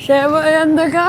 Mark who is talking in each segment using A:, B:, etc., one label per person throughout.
A: Shema and the go.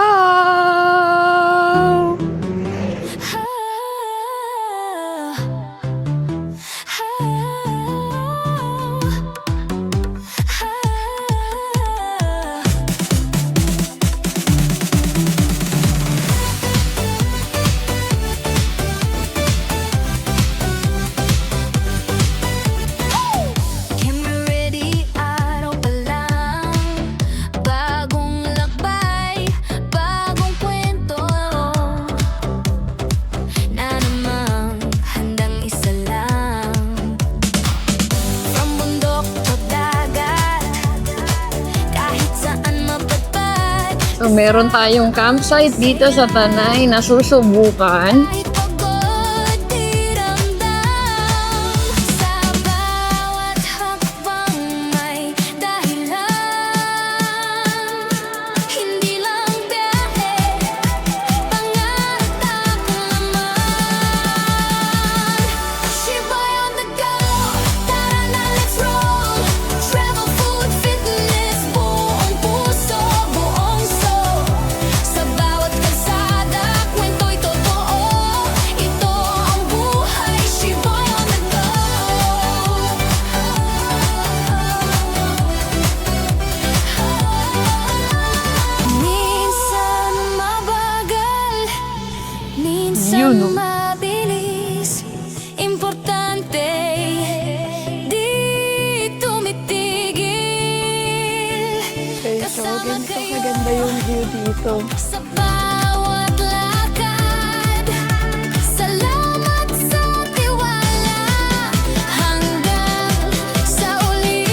A: So, meron tayong campsite dito sa Tanay na susubukan.
B: Minsan mabilis, importante, di tumitigil.
A: Okay, so ganito kaganda yung view dito.
B: Sa bawat lakad, salamat sa tiwala, hanggang sa uli.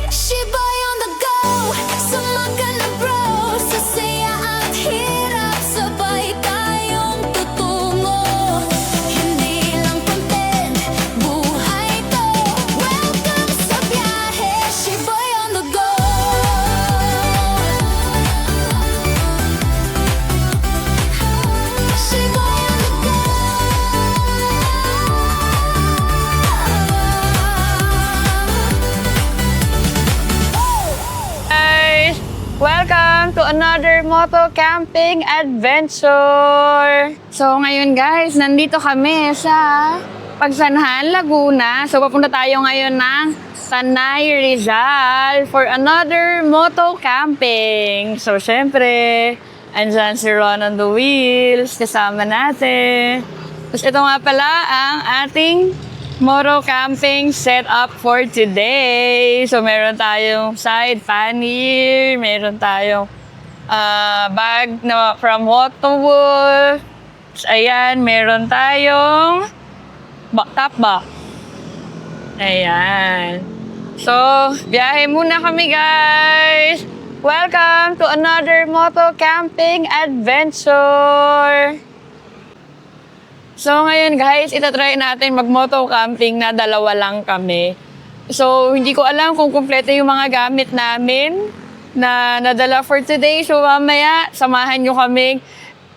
B: Shiboy on the go, sumaga na bro, sa saya at hirap, sabay tayong tutungo. Hindi lang content, buhay to. Welcome sa biyahe, Shiboy on the go. Shiboy on the go.
A: Guys, welcome to another moto camping adventure. So ngayon guys, nandito kami sa Pagsanhan, Laguna. So papunta tayo ngayon ng Tanay, Rizal for another moto camping. So syempre, andyan si Ron on the wheels, kasama natin. Tapos ito nga pala ang ating moto camping setup for today. So, meron tayong side pannier, meron tayong bag na from Waterwood. Ayan, meron tayong top box. Ayan. So, biyahe muna kami guys. Welcome to another moto camping adventure. So ngayon guys, itatry natin mag-moto camping na dalawa lang kami. So hindi ko alam kung kumpleto yung mga gamit namin na nadala for today. So mamaya, samahan nyo kaming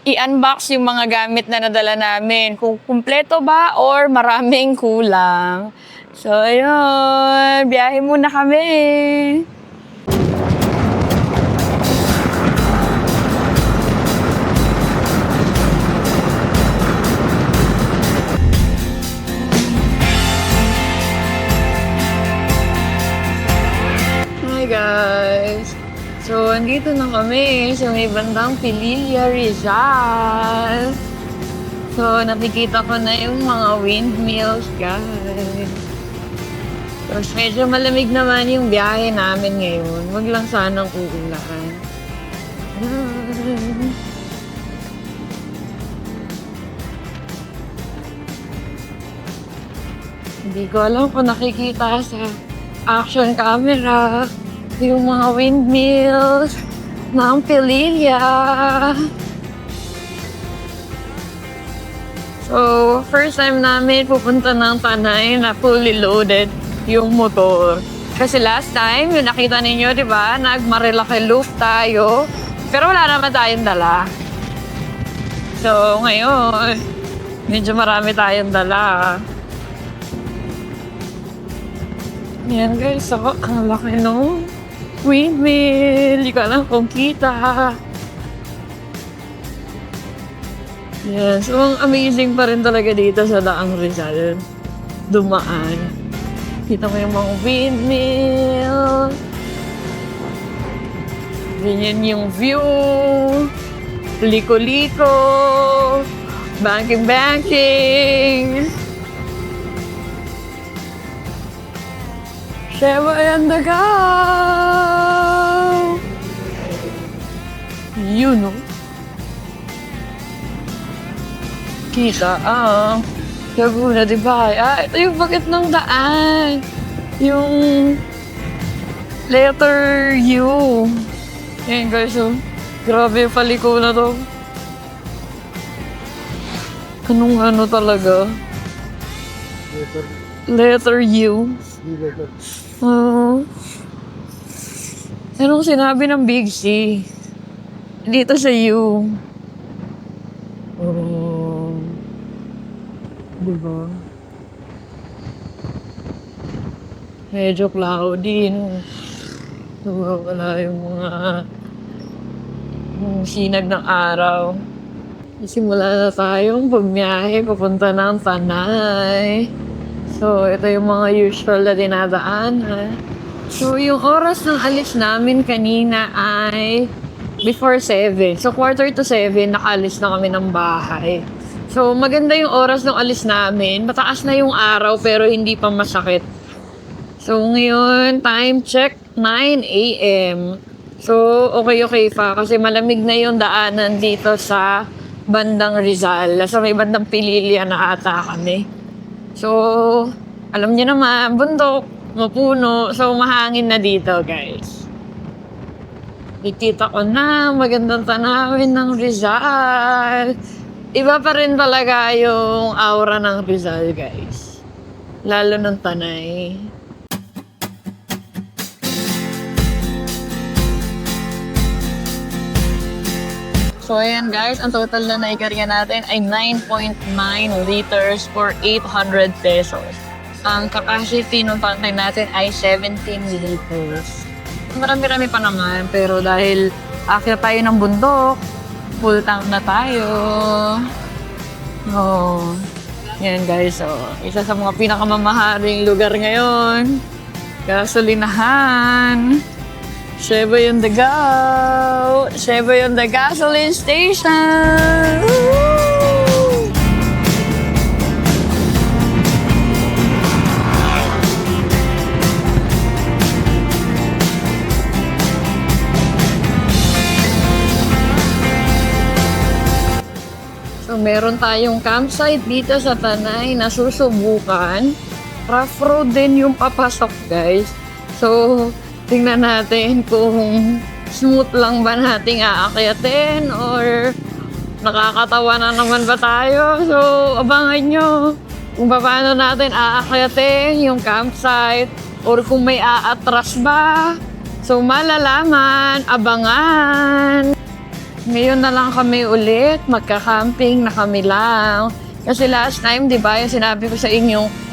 A: i-unbox yung mga gamit na nadala namin. Kung kumpleto ba or maraming kulang. So ayun, biyahe muna kami. Hi guys! So, andito na kami sa may bandang Pililla, Rizal. So, nakikita ko na yung mga windmills, guys. So, medyo malamig naman yung biyahe namin ngayon. Huwag lang sanang uulan. Hindi ko alam kung nakikita sa action camera yung mga windmills ng Pililla. So, first time namin pupunta ng Tanay na fully loaded yung motor. Kasi last time, yung nakita ninyo, di ba, nag-Marilaki Loop tayo. Pero wala naman tayong dala. So, ngayon, medyo marami tayong dala. Yan guys, so ang laki nung windmill. Hindi ko alam kung kita. Yan, so ang amazing pa rin talaga dito sa Daang Rizal. Dumaan. Kita mo yung mga windmill. Ganyan yung view. Liko-liko. Banking-banking. Sheba and the Cow. You know. Kita, Laguna, diba? Ito yung bakit ng daan. Yung letter U. Yan guys, grabe yung paliko na to. Anong ano talaga? Letter U. Anong sinabi ng Big C? Dito sa U. Diba? Medyo cloudy, no? Wala yung mga sinag ng araw. Simula na tayong pagbiyahe papunta ng Tanay. So, ito yung mga usual na dinadaanan. So, yung oras ng alis namin kanina ay before 7. So, 6:45, nakaalis na kami ng bahay. So, maganda yung oras ng alis namin. Mataas na yung araw pero hindi pa masakit. So, ngayon, time check, 9 a.m. So, okay pa kasi malamig na yung daanan dito sa bandang Rizal. Sa may bandang Pililya na ata kami. So, alam niyo naman, bundok, mapuno. So, mahangin na dito, guys. Ikita ko na, magandang tanawin ng Rizal. Iba pa rin talaga yung aura ng Rizal, guys. Lalo ng Tanay. So, ayan guys, ang total na naikarga natin ay 9.9 liters for 800 pesos. Ang capacity ng tank natin ay 17 liters. Marami-rami pa naman, pero dahil akyat tayo ng bundok, full tank na tayo. Oh, yan guys, so, isa sa mga pinakamamahaling lugar ngayon. Gasolinahan. Sheba yung the go! Sheba yung the gasoline station! Woo! So, meron tayong campsite dito sa Tanay na susubukan. Rough road din yung papasok, guys. So, tingnan natin kung smooth lang ba nating aakyatin or nakakatawa na naman ba tayo. So, abangan nyo kung paano natin aakyatin yung campsite or kung may aatras ba. So, malalaman, abangan. Ngayon na lang kami ulit, magka-camping na kami lang. Kasi last time, di ba, yung sinabi ko sa inyo,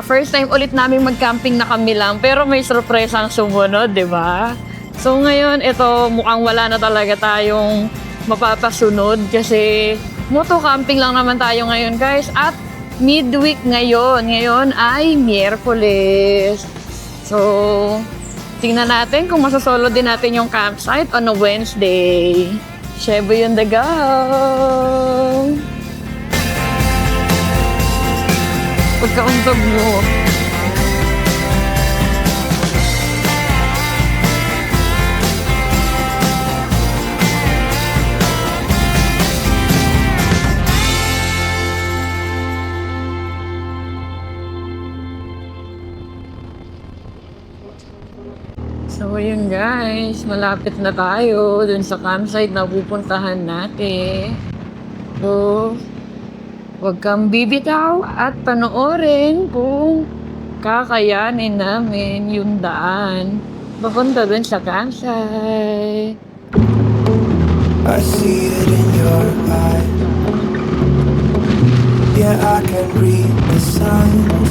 A: first time ulit namin mag-camping na kami lang, pero may surpresang sumunod, di ba? So ngayon, ito mukhang wala na talaga tayong mapapasunod kasi moto-camping lang naman tayo ngayon, guys. At midweek ngayon. Ngayon ay Miyerkules. So, tingnan natin kung masasolo din natin yung campsite on a Wednesday. Shebo yung the go! Pagkauntog mo. So yun guys, malapit na tayo dun sa campsite na pupuntahan natin. So, huwag kang bibitaw at panoorin kung kakayanin namin yung daan papunta dun sa campsite.
C: I see it in your eyes. Yeah, I can read the signs.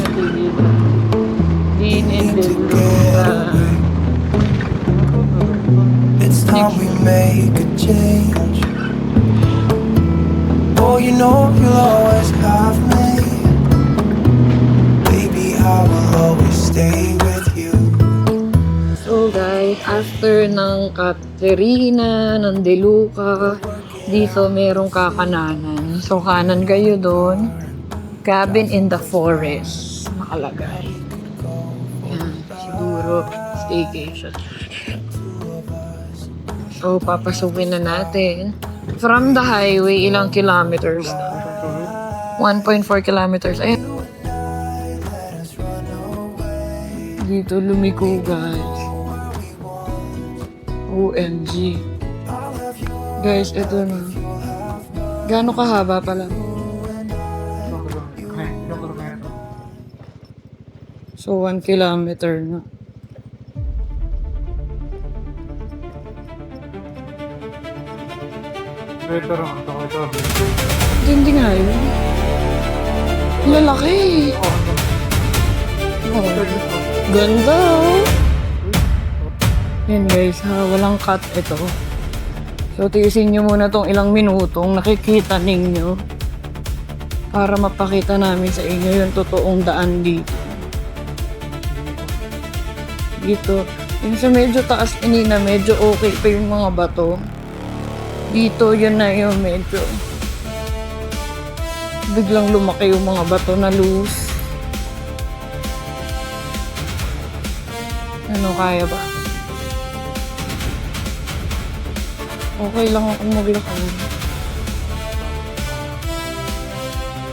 A: Cabin in the
C: It's time we make a change. Oh, you know you'll always have me. Baby, I will always stay with you.
A: So guys, after ng Caterina, ng De Luca, dito merong kakananan. So kanan kayo doon. Cabin in the forest. Nakalagay. Yan, siguro staycation. So papasukin na natin. From the highway, ilang kilometers na? 1.4 kilometers. Ayun. Dito lumiko guys. OMG. Guys, ito na. Gaano kahaba pala? So, 1 kilometer na. Hindi nga yun. Lalaki. Oh. Ganda oh. Yan guys ha, walang cut ito. So tiisin nyo muna tong ilang minutong nakikita ninyo para mapakita namin sa inyo yung totoong daan dito. Dito, yung sa medyo taas kanina, medyo okay pa yung mga bato. Dito, yun na yung medyo biglang lumaki yung mga bato na loose. Ano, kaya ba? Okay lang ako maglakad.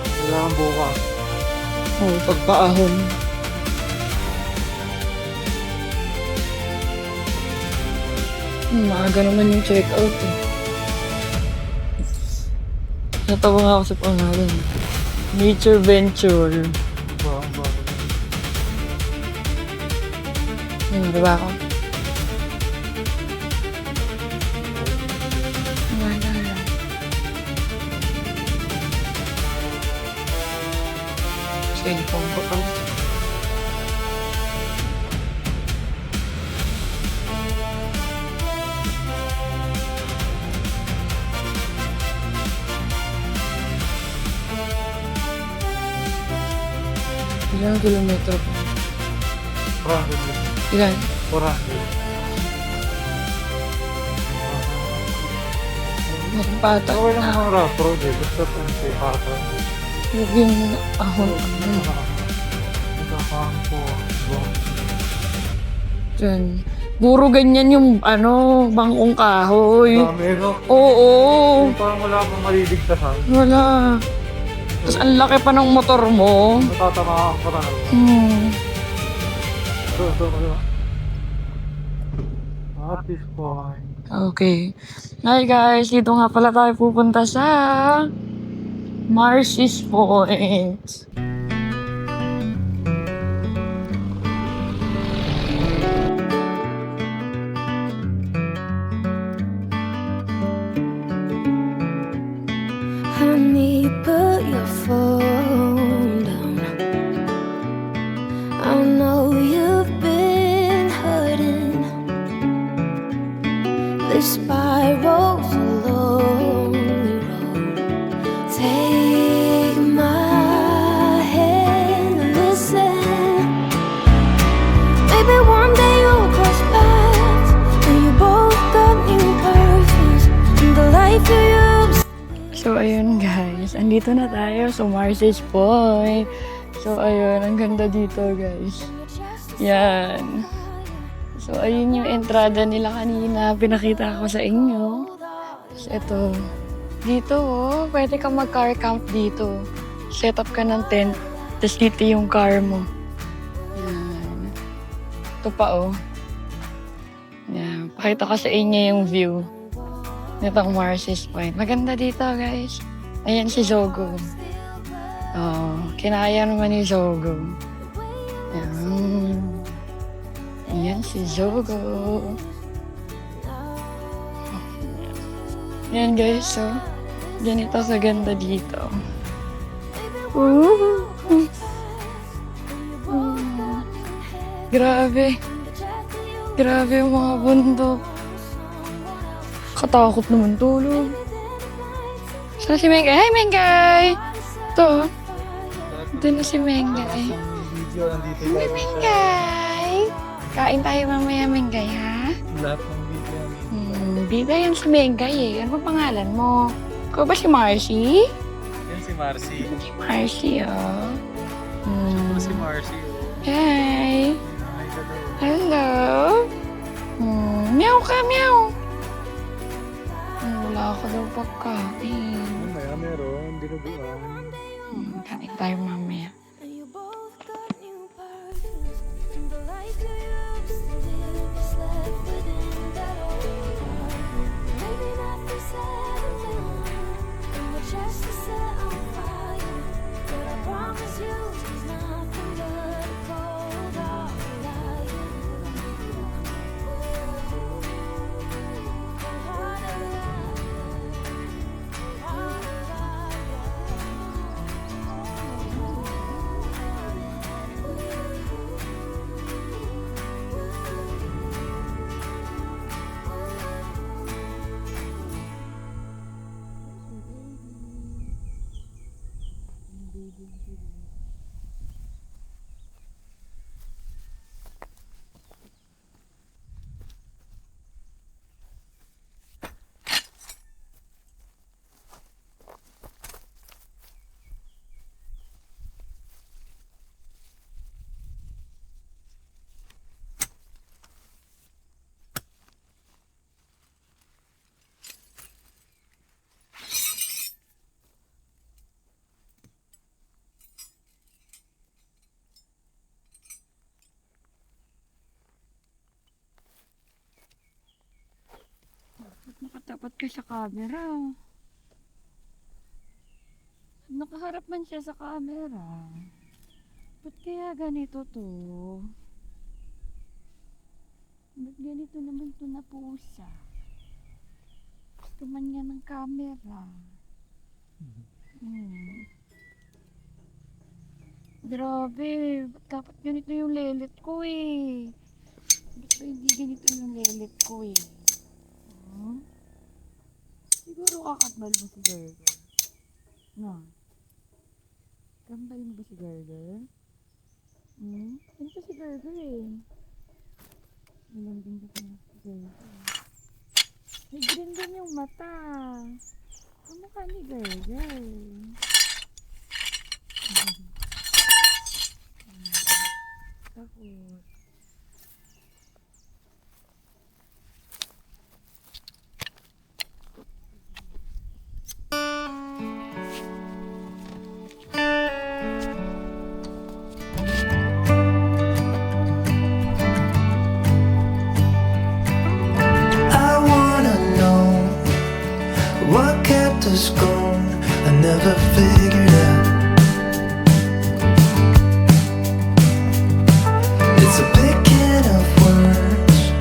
D: Kailangan bukas.
A: Oo, pagpaahon. Maaga naman yung check-out eh. Natawa nga ako sa pangalan. Nature Venture. Diba ako? Wala lang. Cellphone ko pa. Ilang kilometro pa? Ilan?
D: 400.
A: Nakapata.
D: Okay lang mga rough road eh. Basta po yung safe harbor.
A: Huwag yung ahon.
D: Nakakahang po.
A: Diyan. Puro ganyan yung bangkong kahoy.
D: Dami no?
A: Oo.
D: Yung parang wala kang maliligtasan.
A: Wala. Tapos ang laki pa ng motor mo.
D: Natatamaan ka na. Ito. At this point.
A: Okay. Hi guys, dito nga pala tayo pupunta sa Marcy's Point.
B: Honey, put your phone down. I know you've been hurting. This spiral's a lonely road. Take my hand and listen. Maybe one day you'll cross paths and you both got new perfumes and the life you used.
A: So ayun guys, andito na tayo sa Marcy's Point. So ayun, ang ganda dito guys. Yan. So ayun yung entrada nila kanina, pinakita ko sa inyo. Tapos ito, dito oh, pwede kang mag-car camp dito. Set up ka ng tent, tapos dito yung car mo. Yan. Ito pa oh. Yan, pakita ko sa inyo yung view. Itong Marcy's Point. Maganda dito, guys. Ayan si Zogo. Oh, kinaya naman ni Zogo. Ayan. Ayan si Zogo. Ayan, guys. So, ganito sa ganda dito. Grabe. Grabe yung mga bundok. Katakot naman tulog. Saan si Mengay? Hi, Mengay! Ito. Ito na si Mengay.
D: Video nandito
A: Hi, Mengay! Kain tayo mamaya, Mengay, ha?
D: Lahat ng video.
A: Bida yan si Mengay eh. Ano ba pangalan mo? Ikaw ba si Marcy?
D: Yan si Marcy.
A: Si Marcy, oh.
D: Si Marcy.
A: Hi! Hello! Meow ka, meow! Wala ka daw pagkain.
D: Mamaya meron, dinuguan.
A: Kain tayo mamaya.
B: And you both got new perfumes, and the light to your lipstick is left within that old heart. Maybe not for sentimental, and your chest is set on fire. But I promise you, it's nothing but a cold heart lying. Heart of
A: Nakatapat ka sa camera. Nakaharap man siya sa camera. Ba't kaya ganito to? Ba't ganito naman to na pusa? Gusto man niya ng camera. Grabe, ba't dapat ganito yung lelet ko eh? Ba't ba hindi ganito yung lelet ko eh? Siguro kakatbal mo si Gerger. No? Kambal mo ba si Gerger? Ganito si Gerger eh. Nilambing ko na si Gerger. May green din yung mata. Kamukha ni Gerger. Tapos,
C: I wanna know what kept us going. I never figured out. It's a big can of worms.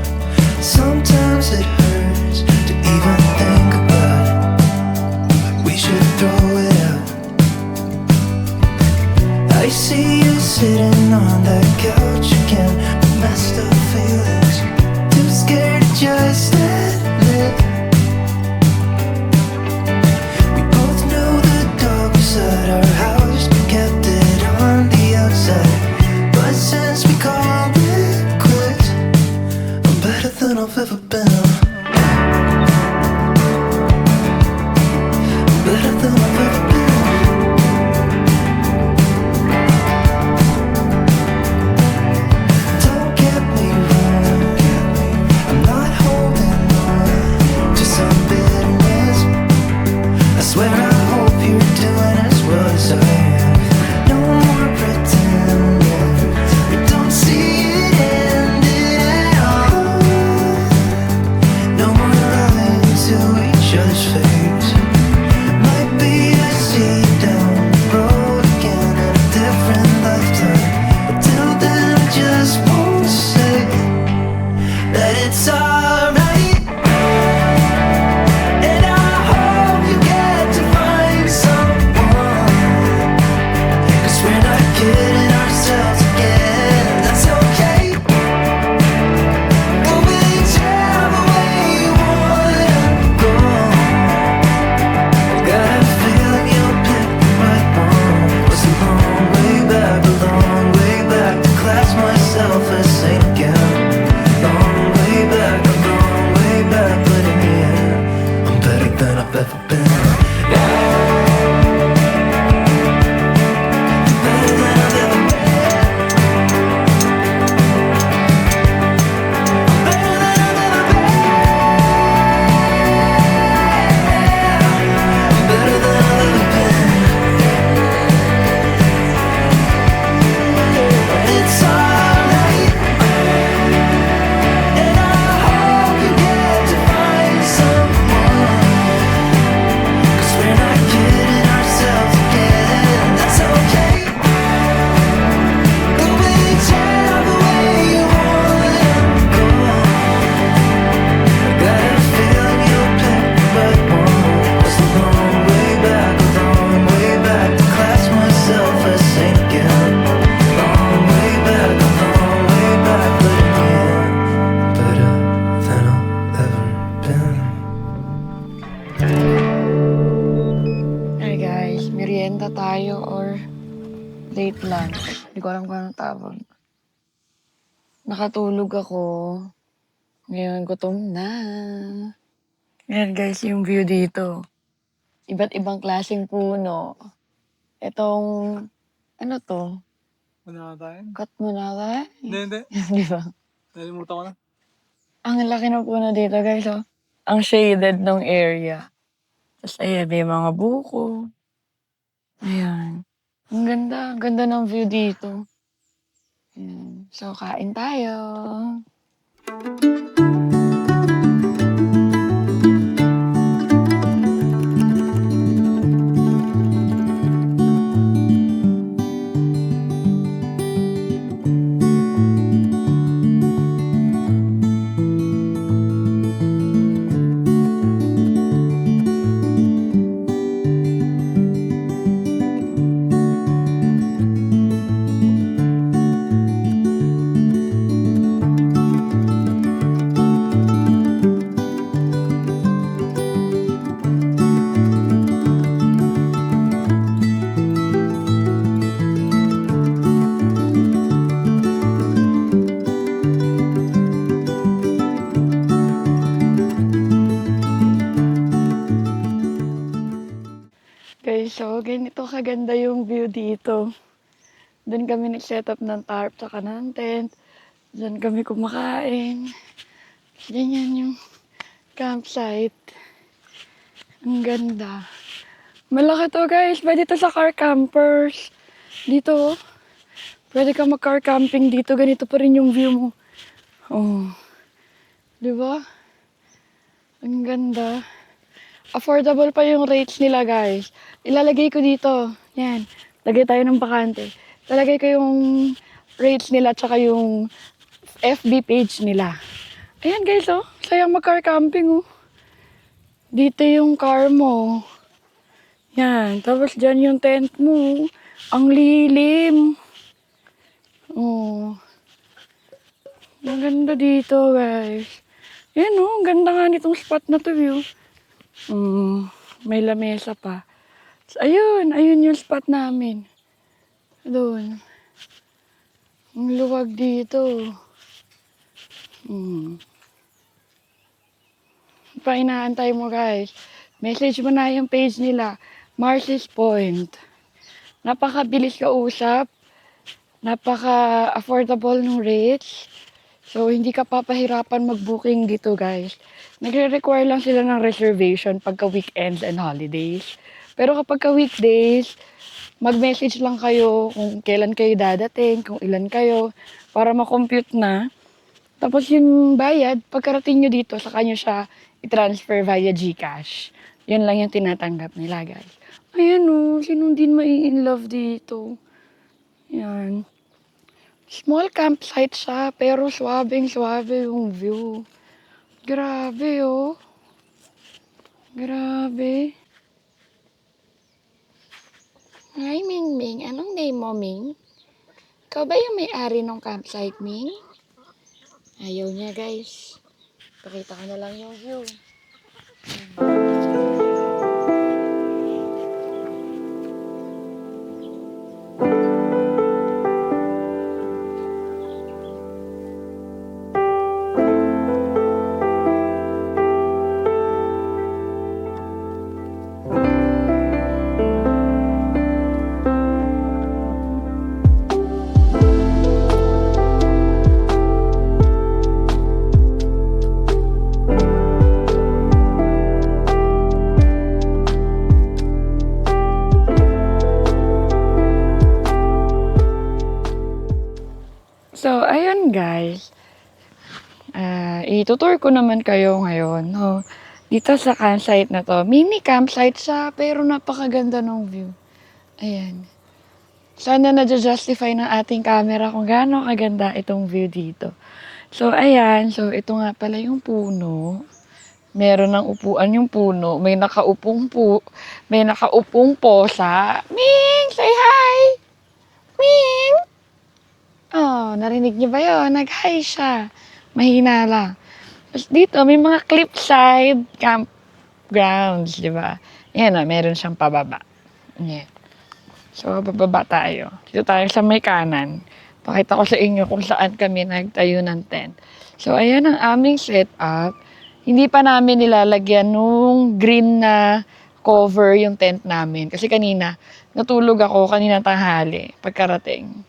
C: Sometimes it hurts to even think about it. We should throw it out. I see you sitting on that couch again, with messed up feelings. Too scared to just admit. We both knew the dog was at our house, but kept it on the outside. But since we called it quits, I'm better than I've ever been. I'm better than I've ever been. Don't get me wrong, I'm not holding on to some bitterness. I swear I hope you're doing as well as I am. No more pretending we don't see it ending at all. No more lying to each other's face. Might be a seat down the road again in a different lifetime. But till then I just won't say that it's alright. And I hope you get to find someone, 'cause we're not kidding ourselves again. That's okay.
A: Late lunch. Hindi ko alam kung anong tawag. Nakatulog ako. Ngayon, gutom na. Ayan guys, yung view dito. Iba't ibang klaseng puno. Itong, ano to?
D: Wala na tayo.
A: Cut mo na ba?
D: Hindi.
A: Di ba?
D: Nalimutan ko na.
A: Ang laki ng puno dito guys, oh. Ang shaded ng area. Tapos ayan, may mga buko. Ayan. Ang ganda ng view dito. Ayan. So, kain tayo. Guys, so ganito kaganda yung view dito. Doon kami nag-set up ng tarp tsaka ng tent. Doon kami kumakain. Ganyan yung campsite. Ang ganda. Malaki to guys. Pwede to sa car campers. Dito, oh. Pwede ka mag-car camping dito. Ganito pa rin yung view mo. Oh. Di ba? Ang ganda. Affordable pa yung rates nila, guys. Ilalagay ko dito. Yan. Lagay tayo ng bakante. Ilalagay ko yung rates nila tsaka yung FB page nila. Ayan, guys, oh. Sayang mag-car camping, oh. Dito yung car mo. Yan. Tapos dyan yung tent mo. Ang lilim. Oh. Ang ganda dito, guys. Yan, oh. Ang ganda nga nitong spot na to, view. May lamesa pa. So, ayun yung spot namin. Doon. Ang luwag dito. Pa inaantay mo guys. Message mo na yung page nila. Marcy's Point. Napakabilis kausap. Napaka-affordable ng rates. So, hindi ka papahirapan mag-booking dito, guys. Nagre-require lang sila ng reservation pagka weekends and holidays. Pero kapag ka weekdays, mag-message lang kayo kung kailan kayo dadating, kung ilan kayo, para ma-compute na. Tapos yung bayad, pagkarating nyo dito, saka nyo siya i-transfer via GCash. Yun lang yung tinatanggap nila, guys. Ayan o, sinong din mai-inlove dito. Yan. Small campsite siya, pero suwabeng-suwabe yung view. Grabe, oh. Grabe. Hi, Ming Ming. Anong name mo, Ming? Ikaw ba yung may-ari ng campsite, Ming? Ayaw niya, guys. Pakita ko na lang yung view. So, ayun guys. Itutur ko naman kayo ngayon. No? Dito sa campsite na to. Mini campsite siya, pero napakaganda ng view. Ayan. Sana na-justify ng ating camera kung gaano kaganda itong view dito. So, ayan. So, ito nga pala yung puno. Meron ng upuan yung puno. May nakaupong posa. Ming! Say hi! Ming! Oh, narinig niyo ba yun? Nag-hi siya. Mahina lang. Tapos dito, may mga cliffside campgrounds, di ba? Yan o, meron siyang pababa. Yan. So, bababa tayo. Dito tayo sa may kanan. Pakita ko sa inyo kung saan kami nagtayo ng tent. So, ayan ang aming setup. Hindi pa namin nilalagyan nung green na cover yung tent namin. Kasi kanina, natulog ako kanina tanghali pagkarating.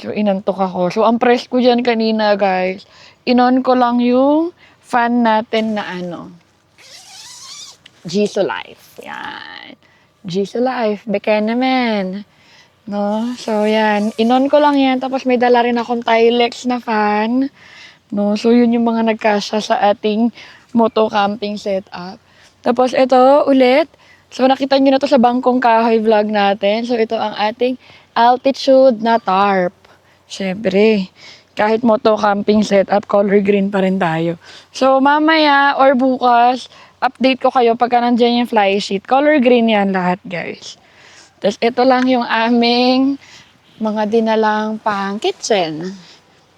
A: So, inantok ako. So, ang press ko dyan kanina, guys, inon ko lang yung fan natin na Jisoo Life. Yan. Jisoo Life. Beka naman. No? So, yan. Inon ko lang yan. Tapos, may dala rin akong Tilex na fan. No? So, yun yung mga nagkasya sa ating moto camping setup. Tapos, ito ulit. So, nakita nyo na to sa bangkong kahoy vlog natin. So, ito ang ating altitude na tarp. Siyempre, kahit moto camping setup, color green pa rin tayo. So, mamaya or bukas, update ko kayo pagka nandiyan yung fly sheet. Color green yan lahat, guys. Tapos, ito lang yung aming mga dinalang pang kitchen.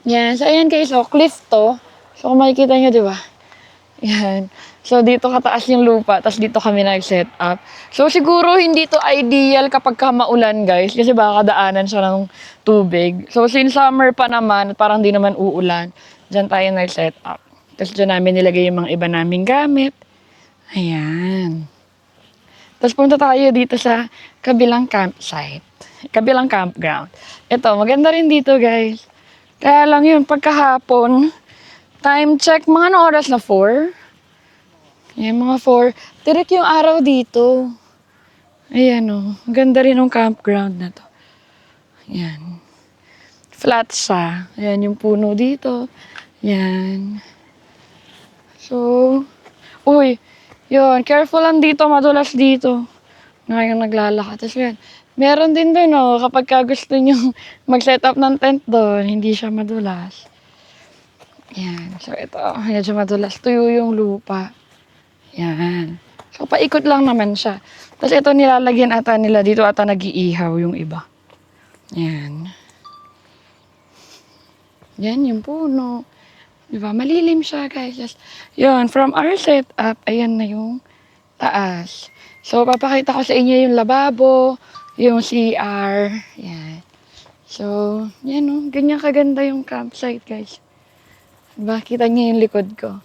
A: Yan. So, ayan guys. So, cliff to. So, kung makikita nyo, di ba? Yan. So, dito kataas yung lupa. Tapos, dito kami nag-set up. So, siguro hindi to ideal kapag maulan, guys. Kasi baka daanan siya ng tubig. So, since summer pa naman, at parang di naman uulan, dyan tayo nag-set up. Tapos, dyan namin nilagay yung mga iba naming gamit. Ayan. Tapos, punta tayo dito sa kabilang campsite. Kabilang campground. Ito, maganda rin dito, guys. Kaya lang yun, pagkahapon, time check, mga anong oras na? 4? Ayan, mga 4. Tirik yung araw dito. Ayan o, ganda rin yung campground na to. Ayan. Flat siya. Ayan yung puno dito. Ayan. So, uy, yun, careful lang dito, madulas dito. Ngayon naglalakad. Tapos yan, meron din doon, oh, kapag ka gusto nyo mag-set up ng tent doon, hindi siya madulas. Yan. So, ito, medyo madulas. Tuyo yung lupa. Yan. So, paikot lang naman siya. Tapos, ito nilalagyan ata nila. Dito ata nag-iihaw yung iba. Yan. Yan yung puno. Diba? Malilim siya, guys. Just, yun. From our setup, ayan na yung taas. So, papakita ko sa inyo yung lababo, yung CR. Yan. So, yan o. Ganyan kaganda yung campsite, guys. Diba? Kita niyo yung likod ko.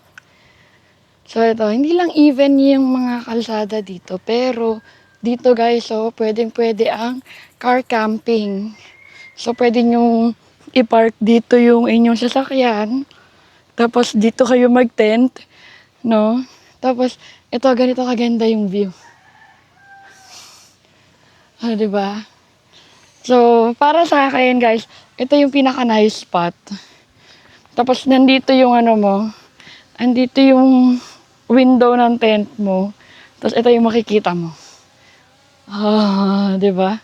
A: So, ito. Hindi lang even yung mga kalsada dito. Pero, dito, guys, so, pwedeng-pwede ang car camping. So, pwede nyo i-park dito yung inyong sasakyan. Tapos, dito kayo mag-tent. No? Tapos, ito, ganito kaganda yung view. Ah, diba? So, para sa akin, guys, ito yung pinaka-nice spot. Tapos, nandito yung andito yung window ng tent mo. Tapos, ito yung makikita mo. Ah, diba?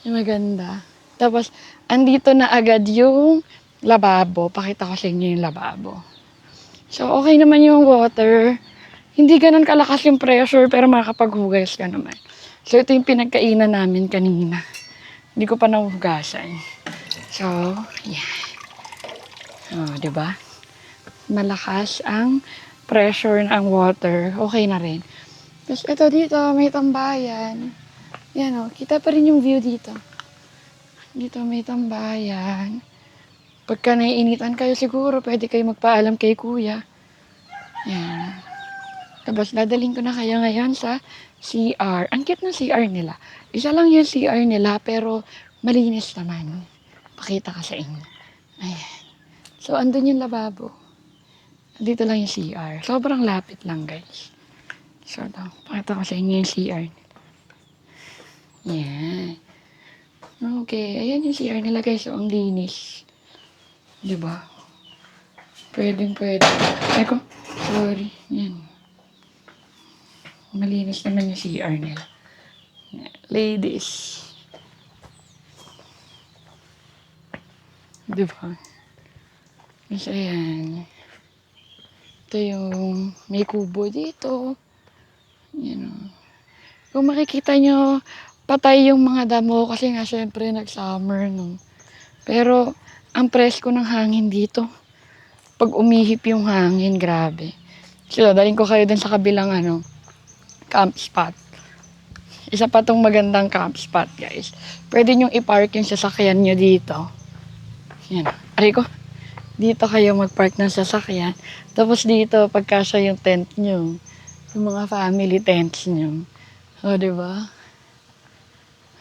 A: Yung maganda. Tapos, andito na agad yung lababo. Pakita ko sa inyo yung lababo. So, okay naman yung water. Hindi ganun kalakas yung pressure, pero makakapaghugas ka naman. So, ito yung pinagkainan namin kanina. Hindi ko pa nahugasan. So, yeah. Oh, diba? Malakas ang pressure ng water. Okay na rin. Tapos, ito dito, may tambayan. Yan o, kita pa rin yung view dito. Dito may tambayan. Pagka naiinitan kayo siguro, pwede kayo magpaalam kay kuya. Yan. Tapos, dadaling ko na kayo ngayon sa CR. Ang cute ng CR nila. Isa lang yung CR nila, pero malinis naman. Pakita ka sa inyo. Ayan. So, andun yung lababo. Dito lang yung CR. Sobrang lapit lang, guys. So, ito. Pakita ko sa inyo yung CR. Yan. Okay. Ayan yung CR nila, guys. So, ang linis. Diba? Pwede. Eko, sorry. Yan. Malinis naman yung CR nila. Ladies. Diba? Kasi ayan. Ito yung may kubo dito. Yan o. Kung makikita nyo, patay yung mga damo kasi nga syempre nag-summer no. Pero ang presko ng hangin dito. Pag umihip yung hangin, grabe. So, daling ko kayo dun sa kabilang camp spot. isa pa tong magandang camp spot, guys. Pwede nyong i-park yung sasakyan nyo dito. Yan. Aray ko. Dito kayo mag-park ng sasakyan. Tapos dito, pagkasya yung tent nyo. Yung mga family tents nyo. O, diba?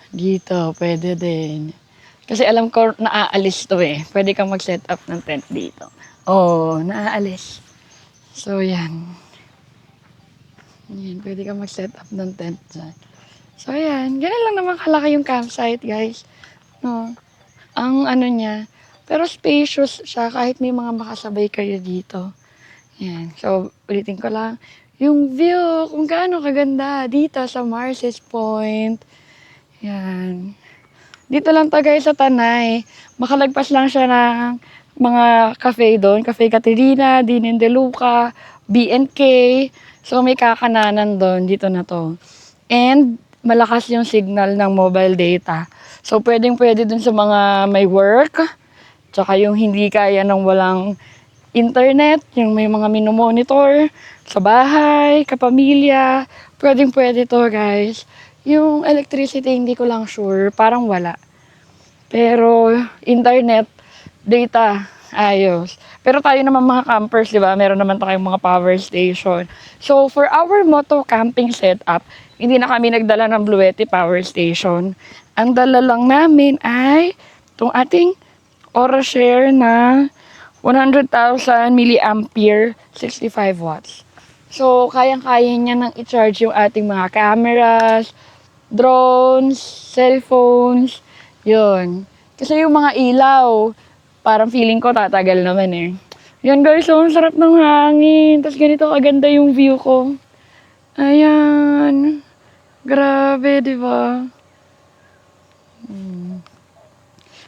A: Dito, pwede din. Kasi alam ko, naaalis to eh. Pwede kang mag-set up ng tent dito. Oo, naaalis. So, yan. Yan, pwede kang mag-set up ng tent dyan. So, yan. Ganun lang naman kalaki yung campsite, guys. No? Ang ano niya, pero spacious siya kahit may mga makasabay kayo dito. Yan. So, ulitin ko lang. Yung view, kung gaano kaganda dito sa Marces Point. Yan. Dito lang to guys sa Tanay. Makalagpas lang siya ng mga cafe doon. Cafe Caterina, Dinin de Luca, B&K. So may kakananan doon. Dito na to. And malakas yung signal ng mobile data. So pwedeng pwede dun sa mga may work. Tsaka yung hindi kaya ng walang internet. Yung may mga minomonitor sa bahay, kapamilya. Pwedeng pwede to guys. Yung electricity, hindi ko lang sure. Parang wala. Pero, internet, data, ayos. Pero tayo naman mga campers, di ba? Meron naman tayong mga power station. So, for our moto camping setup, hindi na kami nagdala ng Bluete Power Station. Ang dala lang namin ay itong ating Oroshare na 100,000 milliampere, 65 watts. So, kayang-kaya niya nang i-charge yung ating mga cameras, drones, cellphones, yun. Kasi yung mga ilaw, parang feeling ko tatagal naman eh. Yan guys, so ang sarap ng hangin. Tapos ganito kaganda yung view ko. Ayan. Grabe, di ba?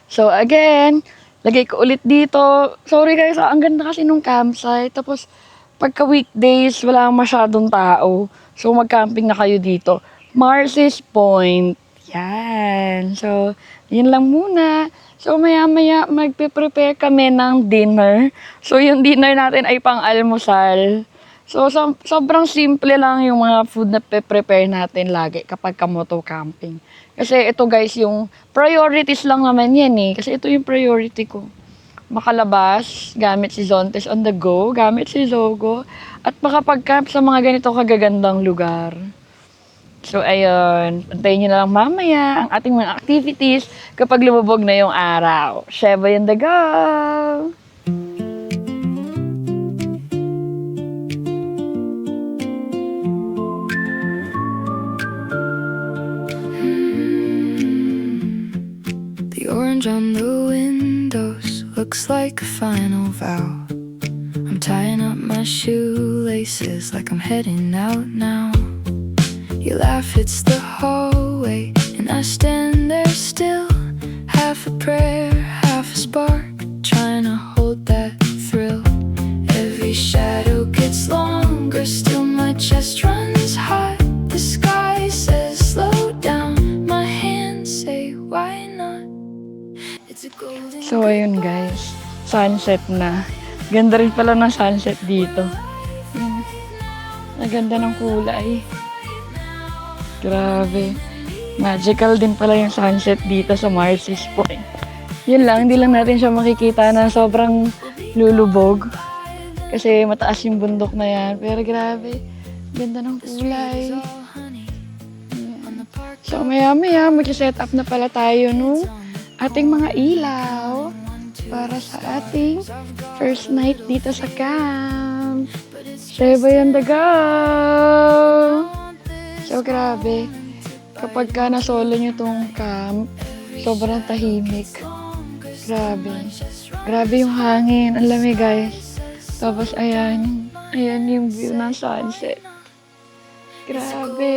A: So again, lagay ko ulit dito. Sorry guys, ang ganda kasi nung campsite. Tapos pagka weekdays, wala masyadong tao. So mag-camping na kayo dito. Marces Point. Yan. So, yun lang muna. So, maya-maya magpe-prepare kami ng dinner. So, yung dinner natin ay pang-almusal. So, sobrang simple lang yung mga food na prepare natin lagi kapag kamoto camping. Kasi ito guys, yung priorities lang naman yan eh. Kasi ito yung priority ko. Makalabas, gamit si Zontes on the go, gamit si Zogo, at makapag-camp sa mga ganito kagagandang lugar. So, ayun. Antayin nyo na lang mamaya ang ating mga activities kapag lumubog na yung araw. Sheba yung daga!
C: The orange on the windows looks like a final vow. I'm tying up my shoelaces like I'm heading out now. You laugh, it's the hallway, and I stand there still. Half a prayer, half a spark, trying to hold that thrill. Every shadow gets longer, still my chest runs hot. The sky says slow down, my hands say why not? It's a golden.
A: So, ayun guys. Sunset na. Ganda rin pala ng sunset dito. Ang ganda ng kulay. Grabe. Magical din pala yung sunset dito sa Marces Point. Yun lang, hindi lang natin siya makikita na sobrang lulubog. Kasi mataas yung bundok na yan. Pero grabe, ganda ng kulay. Ayan. So maya-maya, mag-set up na pala tayo nung ating mga ilaw para sa ating first night dito sa camp. Sheba yung daga! So, grabe. Kapag ka na-solo nyo tong camp, sobrang tahimik. Grabe. Grabe yung hangin. Ang lamig, guys. Tapos, ayan. Ayan yung view ng sunset. Grabe.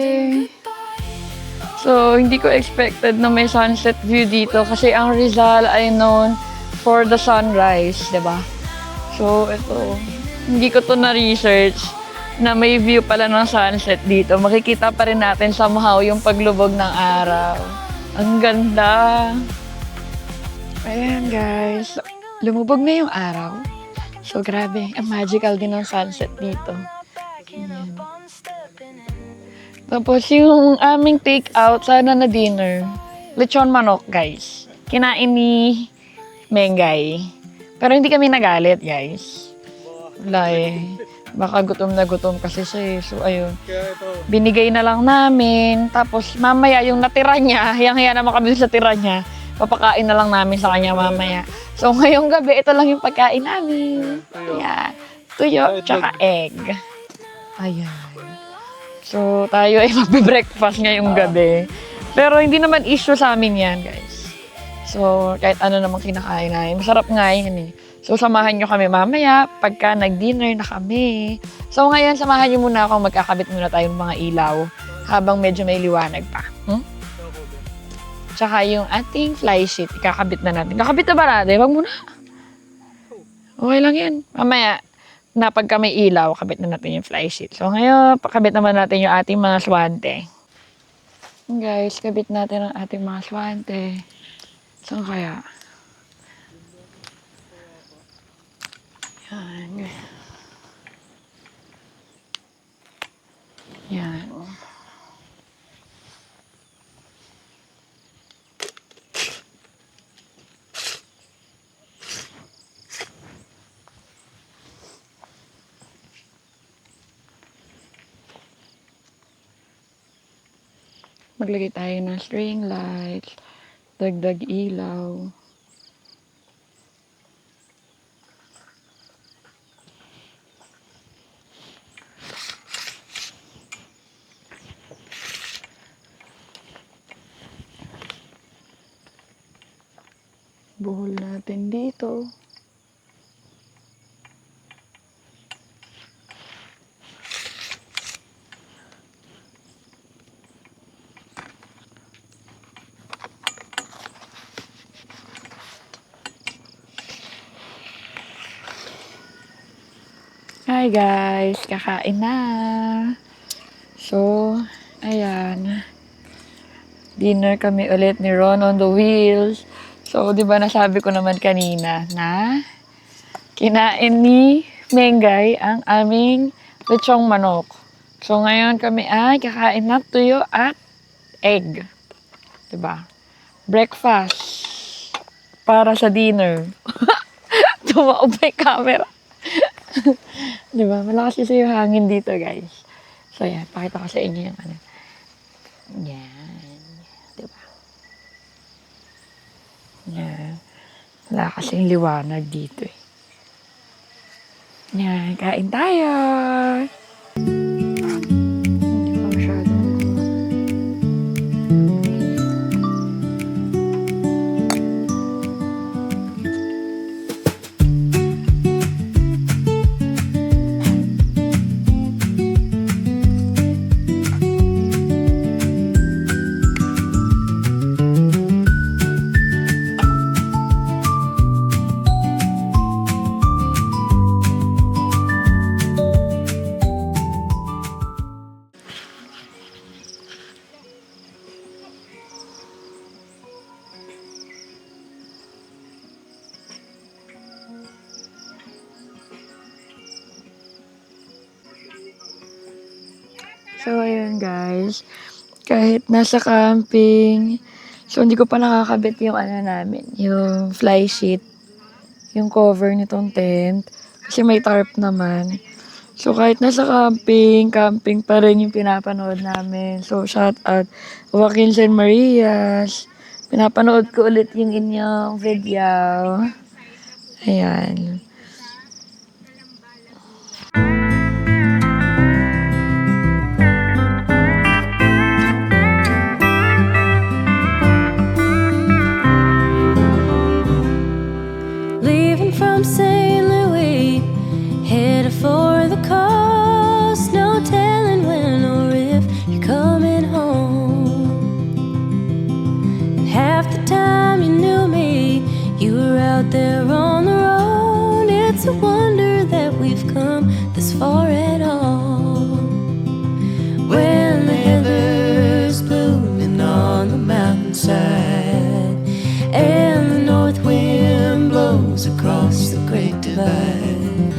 A: So, hindi ko expected na may sunset view dito kasi ang Rizal ay known for the sunrise, diba? So, ito. Hindi ko to na-research na may view pala ng sunset dito. Makikita pa rin natin somehow yung paglubog ng araw. Ang ganda. Ayan guys. Lumubog na yung araw. So grabe, ang magical din ng sunset dito. Ayan. Tapos yung aming take out, sana na dinner. Lechon manok, guys. Kinain ni Mengay. Pero hindi kami nagalit, guys. Wala eh. Baka gutom na gutom kasi siya eh. So, ayun.
D: Kaya ito,
A: Binigay na lang namin. Tapos, mamaya yung natira niya, hiyang-hiya naman kami sa tira niya. Papakain na lang namin sa kanya mamaya. So, ngayong gabi, ito lang yung pagkain namin. Ayan. Tuyo, tsaka egg. Ayan. So, tayo ay magbe-breakfast ngayong gabi. Pero hindi naman issue sa amin yan, guys. So, kahit ano namang kinakain namin. Masarap nga yan eh. So, samahan nyo kami mamaya pagka nag-dinner na kami. So, ngayon, samahan nyo muna ako. Magkakabit muna tayo ng mga ilaw habang medyo may liwanag pa. Tsaka yung ating fly sheet, ikakabit na natin. Kakabit na ba natin? Wag muna. Okay lang yan. Mamaya, na pagka may ilaw, kabit na natin yung fly sheet. So ngayon, pakabit naman natin yung ating mga swante. Guys, kabit natin ang ating mga swante. Saan kaya? Yan. Yan. Maglagay tayo ng string lights, dagdag ilaw. Buhol natin dito. Hi guys, kakain na. So, ayan. Dinner kami ulit ni Ron on the wheels. So, di ba nasabi ko naman kanina na kinain ni Mengay ang aming lechong manok. So, ngayon kami ay kakain ng tuyo at egg. Diba? Breakfast para sa dinner. Tumaob pa yung camera. Diba? Malakas kasi yung hangin dito, guys. So, yan. Pakita ko sa inyo yung ano. Yan. Diba? Yan. Wala kasing liwanag dito eh. Yan. Kain tayo! Hindi pa masyadong So, ayun guys. Kahit nasa camping, so hindi ko pa nakakabit yung ano namin, yung fly sheet, yung cover nitong tent. Kasi may tarp naman. So, kahit nasa camping pa rin yung pinapanood namin. So, shout out Joaquin San Marias. Pinapanood ko ulit yung inyong video. Ayan.
B: Leaving from St. Louis, headed for the coast. No telling when or if you're coming home. And half the time you knew me, you were out there on the road. It's a wonder that we've come this far at all. When the heather's blooming on the mountainside, and the north wind blows across the Great Divide,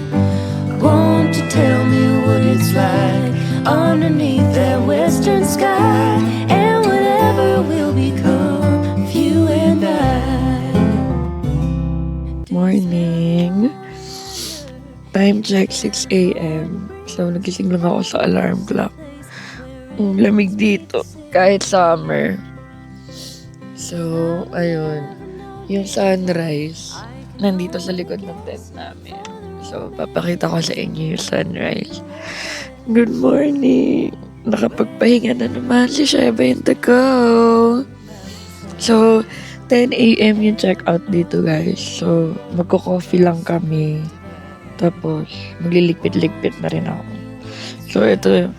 B: won't you tell me what it's like underneath that western eastern sky, and whatever will become of you and I.
E: Morning. Time check, 6 a.m. So, nagising lang ako sa alarm clock. Ang lamig dito. Kahit summer. So, ayun. Yung sunrise, nandito sa likod ng tent namin. So, papakita ko sa inyo yung sunrise. Good morning! Nakapagpahinga na naman si Sheba in the go. So, 10 a.m. yung check-out dito, guys. So, magko-coffee lang kami. Tapos, magliligpit-ligpit na rin ako. So, ito yung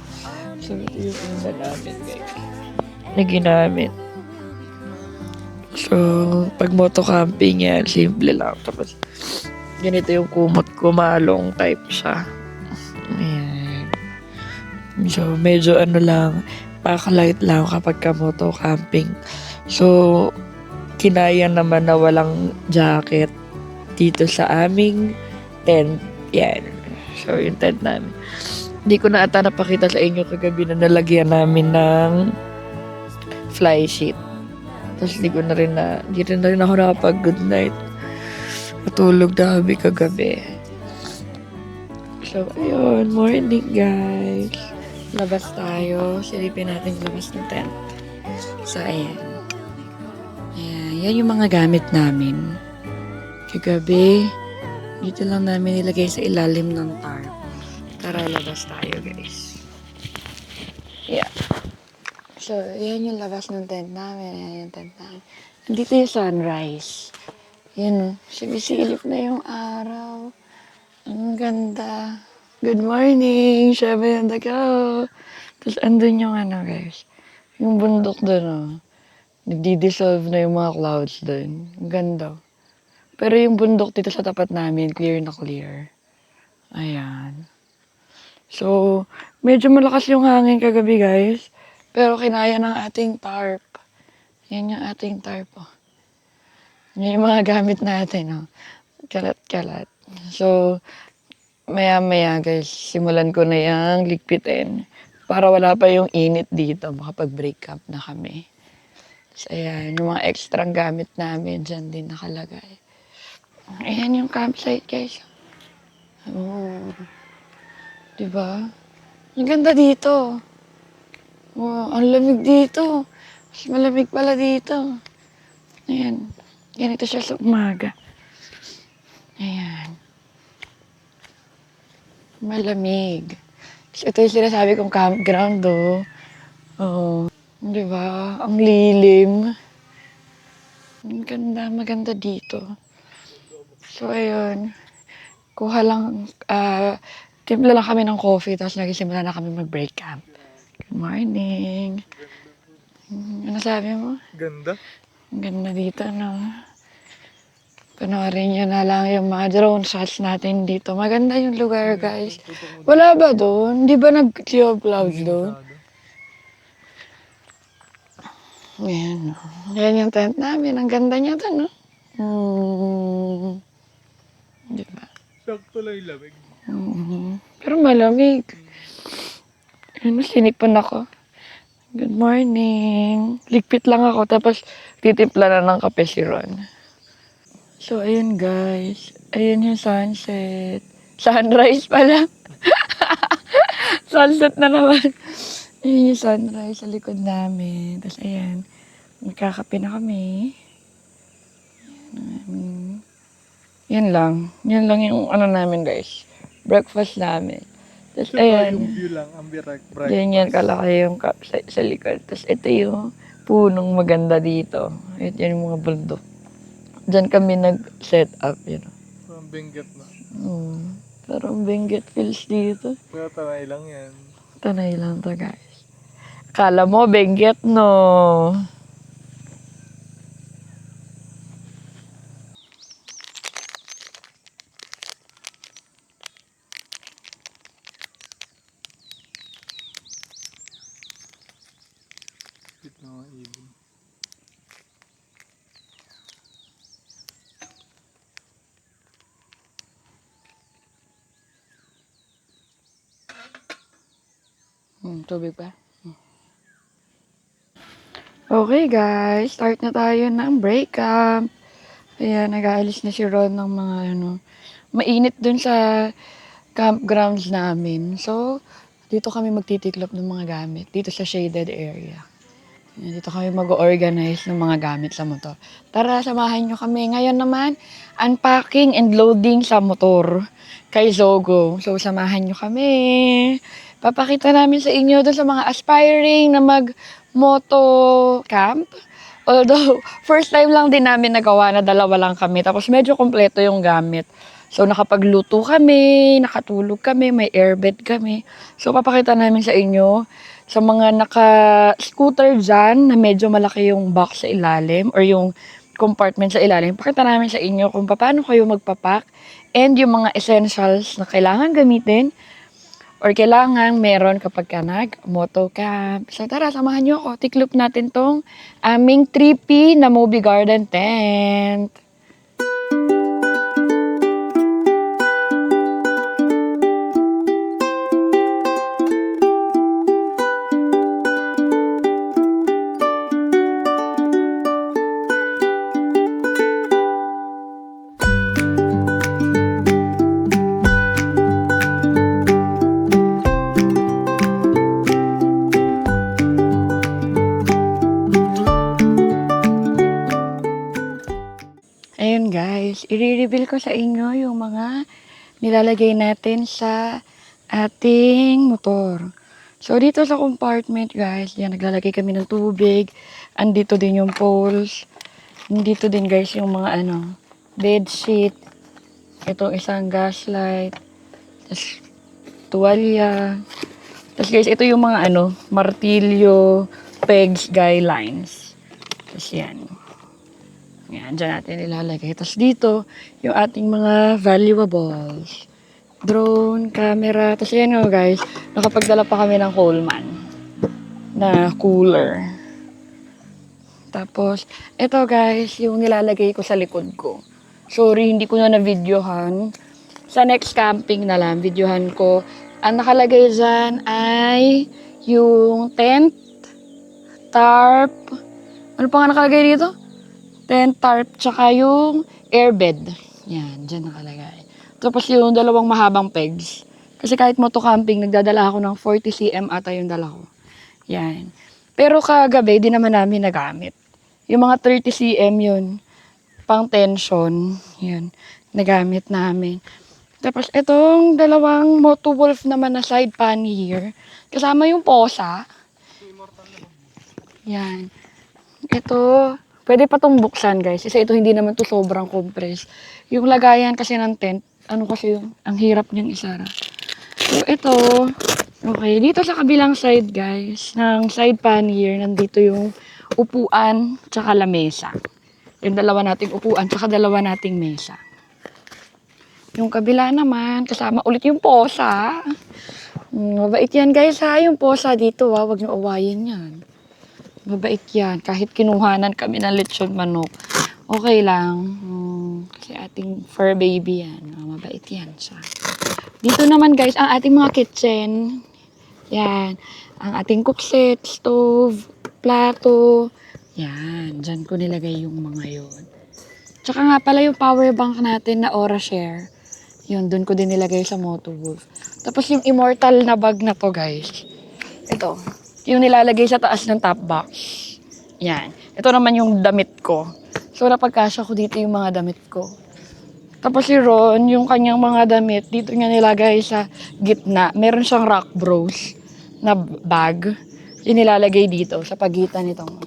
E: una namin, guys. Na ginamit. So, pag moto camping yan, simple lang. Tapos, ganito yung kumot ko, malong type siya. Ayan. So, medyo ano lang, pakalight lang kapag ka moto camping. So, kinaya naman na walang jacket dito sa aming tent. Yan. So, yung tent namin. Hindi ko na ata napakita sa inyo kagabi na nalagyan namin ng fly sheet. Tapos hindi rin na rin ako nakapag good night. Natulog na kami kagabi. So, ayun. Morning, guys. Labas tayo. Silipin natin yung labas ng tent. So, ayan. Ayan. Yan yung mga gamit namin. Kagabi, dito lang namin nilagay sa ilalim ng tarp. Tara, labas tayo, guys. Yeah. So, yan yung labas ng tent namin. Yan yung tent namin. Dito yung sunrise. Yan, sumisilip na yung araw. Ang ganda. Good morning, Sheba and the cow. Tapos, andun yung ano, guys. Yung bundok doon, oh. Nagdi-dissolve na yung mga clouds doon. Ang ganda. Pero yung bundok dito sa tapat namin, clear na clear. Ayan. So, medyo malakas yung hangin kagabi, guys. Pero kinaya ng ating tarp. Yan yung ating tarp, oh. Yan yung mga gamit natin, oh. Kalat-kalat. So, maya-maya, guys, simulan ko na yung ligpitin. Para wala pa yung init dito. Makapag-break up na kami. So, ayan. Yung mga extra gamit namin dyan din nakalagay. Ayan yung campsite, guys. Oh. Diba? Ang ganda dito. Oh, ang lamig dito. Mas malamig pala dito. Ayan. Ganito siya sa umaga. Ayan. Malamig. So, ito yung sinasabi kong campground, oh. Oh. Diba? Ang lilim. Ang ganda, maganda dito. So, ayun. Kuha lang, timpla lang kami ng coffee, tapos nagsimula na kami mag-break camp. Good morning. Ano sabi mo?
D: Ganda.
E: Ang ganda dito, no? Panoorin nyo na lang yung mga drone shots natin dito. Maganda yung lugar, guys. Wala ba doon? Di ba nag-clear clouds doon? Ayan. Ayan yung tent namin. Ang ganda niya doon, no? Di ba?
D: Sakto lang yung lamig.
E: Pero malamig. Ano, sinipon ako. Good morning. Ligpit lang ako, tapos titimpla na ng kape si Ron. So, ayun guys. Ayun yung sunset. Sunrise pala. Sunset na naman. Ayun yung sunrise sa likod namin. Tapos ayan, magkakape na kami. Yan lang. Yan lang yung ano namin guys. Breakfast namin. Tapos
D: Yung
E: ayan.
D: view lang, ang bright.
E: Ganyan kalaki yung cup sa likod. Tapos ito yung punong maganda dito. Ito yung mga bundok. Diyan kami nag-set up, yun.
D: Ang binggit na.
E: Parang Benguet feels dito.
D: Pero tanay lang yan.
E: Tanay lang to, guys. Kala mo, Benguet, no?
D: Bit na mga ibon.
E: Tubig pa. Okay guys, start na tayo ng break camp. Kaya nag-aalis na si Ron ng mga mainit dun sa campgrounds namin. So, dito kami magtitiklop ng mga gamit. Dito sa shaded area. Yan, dito kami mag-organize ng mga gamit sa motor. Tara, samahan nyo kami. Ngayon naman, unpacking and loading sa motor kay Zogo. So, samahan nyo kami. Papakita namin sa inyo dun sa mga aspiring na mag-moto camp. Although, first time lang din namin nagawa na dalawa lang kami. Tapos medyo kompleto yung gamit. So, nakapagluto kami, nakatulog kami, may airbed kami. So, papakita namin sa inyo sa mga naka-scooter dyan na medyo malaki yung box sa ilalim or yung compartment sa ilalim. Pakita namin sa inyo kung paano kayo magpapak and yung mga essentials na kailangan gamitin or kailangan meron kapag ka nag-moto camp. So tara, samahan nyo ako. Tiklop natin tong aming 3P na Moby Garden tent. Ayun guys, i-reveal ko sa inyo yung mga nilalagay natin sa ating motor. So dito sa compartment guys, yan naglalagay kami ng tubig. Andito din yung poles. Dito din guys yung mga bed sheet. Itong isang gas light. Tapos tuwalya. Tapos guys, ito yung mga martilyo, pegs, guy lines. Tapos yan. Yan, dyan natin ilalagay. Tapos dito, yung ating mga valuables. Drone, camera. Tapos yan guys, nakapagdala pa kami ng Coleman na cooler. Tapos, ito guys, yung nilalagay ko sa likod ko. Sorry, hindi ko na na-videohan. Sa next camping na lang, videohan ko. Ang nakalagay dyan ay yung tent, tarp. Ano pa nga nakalagay dito? Tent, tarp, tsaka yung airbed. Yan, dyan nakalagay. Tapos yung dalawang mahabang pegs. Kasi kahit moto-camping, nagdadala ako ng 40 cm ata yung dala ko. Yan. Pero kagabi, di naman namin nagamit. Yung mga 30 cm yun, pang tension, yun, nagamit namin. Tapos itong dalawang Moto Wolf naman na side pannier, kasama yung posa. Yan. Ito, pwede pa tong buksan guys. Kasi ito hindi naman to sobrang compress. Yung lagayan kasi ng tent, kasi yung, ang hirap niyang isara. So ito, okay, dito sa kabilang side guys, ng side pannier, nandito yung upuan, tsaka lamesa. Yung dalawa nating upuan, tsaka dalawa nating mesa. Yung kabila naman, kasama ulit yung posa. Mabait yan guys ha, yung posa dito ha, wag niyo awayin yan. Mabait yan, kahit kinuhanan kami ng lechon manok. Okay lang, kasi ating fur baby yan, mabait yan siya. Dito naman guys, ang ating mga kitchen. Yan, ang ating cookset, stove, plato. Yan, dyan ko nilagay yung mga yun. Tsaka nga pala yung power bank natin na Orashare. Yun, dun ko din nilagay sa Moto Wolf. Tapos yung immortal na bag na to guys. Ito, yung nilalagay sa taas ng top box. Yan. Ito naman yung damit ko. So napagkasya ko dito yung mga damit ko. Tapos si Ron, yung kanyang mga damit, dito niya nilagay sa gitna. Meron siyang Rock Bros na bag. Yung nilalagay dito sa pagitan nitong.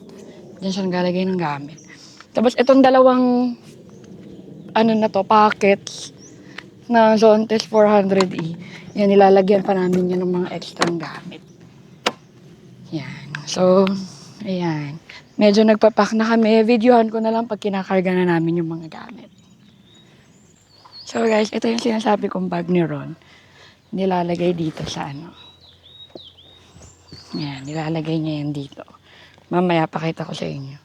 E: Diyan siya naglalagay ng gamit. Tapos itong dalawang pockets na Zontes 400E. Yan, nilalagyan pa namin yan ng mga extra gamit. Yan. So, ayan. Medyo nagpapak na kami. Videohan ko na lang pag kinakarga na namin yung mga gamit. So guys, ito yung sinasabi kong bag ni Ron. Nilalagay dito sa Yan, nilalagay niya yan dito. Mamaya pakita ko sa inyo.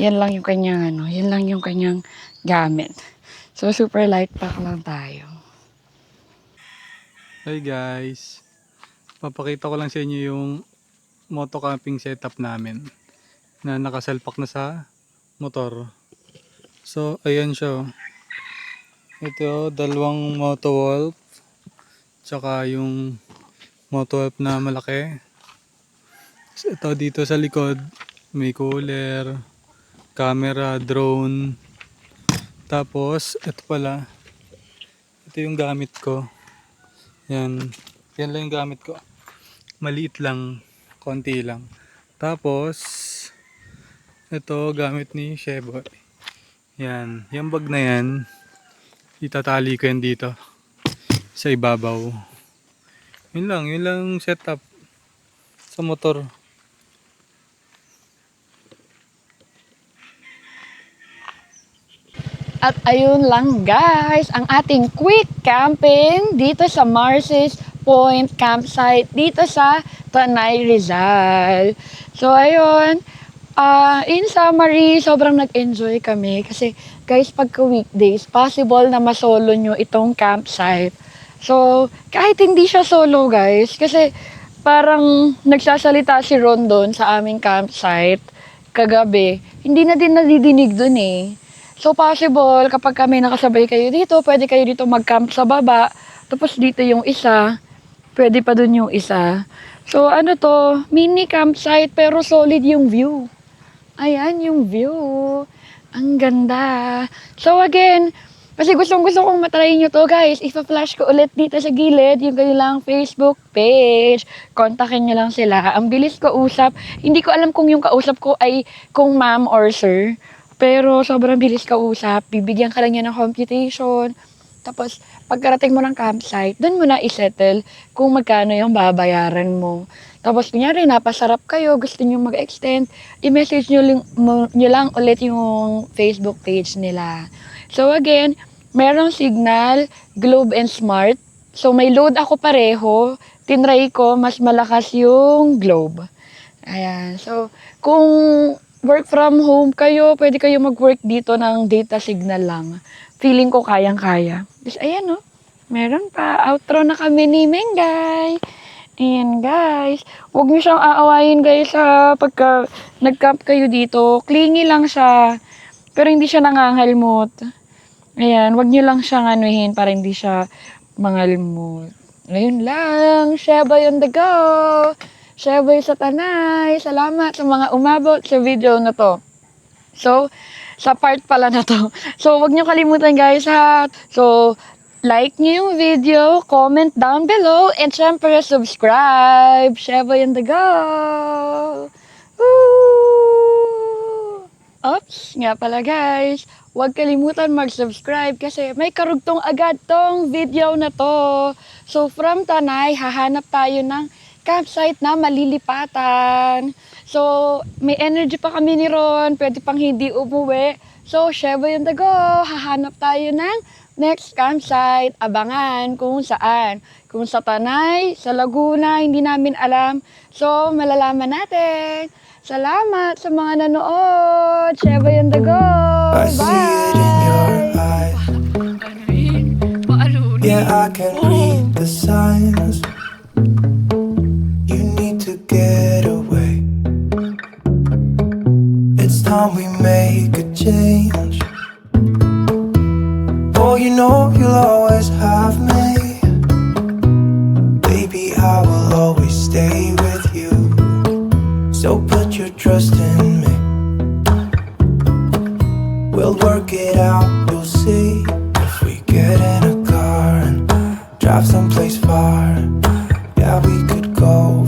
E: Yan lang yung kanyang yan lang yung kanyang gamit. So super light pack lang tayo.
D: Hi guys. Papakita ko lang sa inyo yung moto camping setup namin. na nakasalpak na sa motor. So, ayan siya. Ito, dalawang Motowolf. Tsaka yung Motowolf na malaki. Ito dito sa likod, may cooler, camera, drone. Tapos, ito pala. Ito yung gamit ko. Yan. Yan lang yung gamit ko. Maliit lang. Konti lang. Tapos, ito gamit ni Sheboy. Yan. Yung bag na yan, itatali ko yan dito. Sa ibabaw. Yun lang setup sa motor.
A: At ayun lang guys, ang ating quick camping dito sa Marces Point Campsite dito sa Tanay, Rizal. So ayun, in summary, sobrang nag-enjoy kami kasi guys, pagka weekdays, possible na masolo nyo itong campsite. So, kahit hindi siya solo guys, kasi parang nagsasalita si Ron doon sa aming campsite kagabi, hindi na din nadidinig doon eh. So, possible kapag kami nakasabay kayo dito, pwede kayo dito mag-camp sa baba, tapos dito yung isa, pwede pa doon yung isa. So, ano to, mini campsite pero solid yung view. Ayan yung view. Ang ganda. So, again, kasi gusto kong matry nyo to guys. Ipa-flash ko ulit dito sa gilid yung kanilang Facebook page. Kontakin nyo lang sila. Ang bilis ko usap. Hindi ko alam kung yung kausap ko ay kung ma'am or sir. Pero sobrang bilis ka usap. Bibigyan ka lang niya ng computation. Tapos pagkarating mo ng campsite, doon mo na isettle kung magkano yung babayaran mo. Tapos kunyari napasarap kayo, gusto niyo mag-extend, i-message nyo lang ulit yung Facebook page nila. So again, merong Signal, Globe and Smart. So may load ako pareho. Tinry ko, mas malakas yung Globe. Ayan. So kung work from home kayo, pwede kayo mag-work dito ng data signal lang. Feeling ko kayang-kaya. Tapos ayan no, meron pa. Outro na kami ni Mengay. Ayan guys. Huwag niyo siyang aawayin guys sa pagka nag-camp kayo dito. Clingy lang siya. Pero hindi siya nangangalmot. Ayan, wag niyo lang siyang anuhin para hindi siya mangalmot. Ayun lang. Sheboy on the go. Sheboy sa Tanay. Salamat sa mga umabot sa video na to. So, sa part pala na to. So, wag niyo kalimutan guys ha. So, like niyo yung video, comment down below, and syempre subscribe. Sheboy on the go. Woo! Oops, nga pala guys. Huwag kalimutan mag-subscribe kasi may karugtong agad tong video na to. So, from Tanay, hahanap tayo ng campsite na malilipatan. So, may energy pa kami ni Ron. Pwede pang hindi umuwi. So, Sheboy on the go. Hahanap tayo ng next campsite. Abangan kung saan. Kung sa Tanay, sa Laguna, hindi namin alam. So, malalaman natin. Salamat sa mga nanood. Sheboy on the go.
C: I see it in your eyes. Yeah, I can read the signs. You need to get away. It's time we make a change. Oh, you know you'll always have me. Baby, I will always stay with you. So put your trust in me. We'll work it out, you'll see. If we get in a car and drive someplace far, yeah, we could go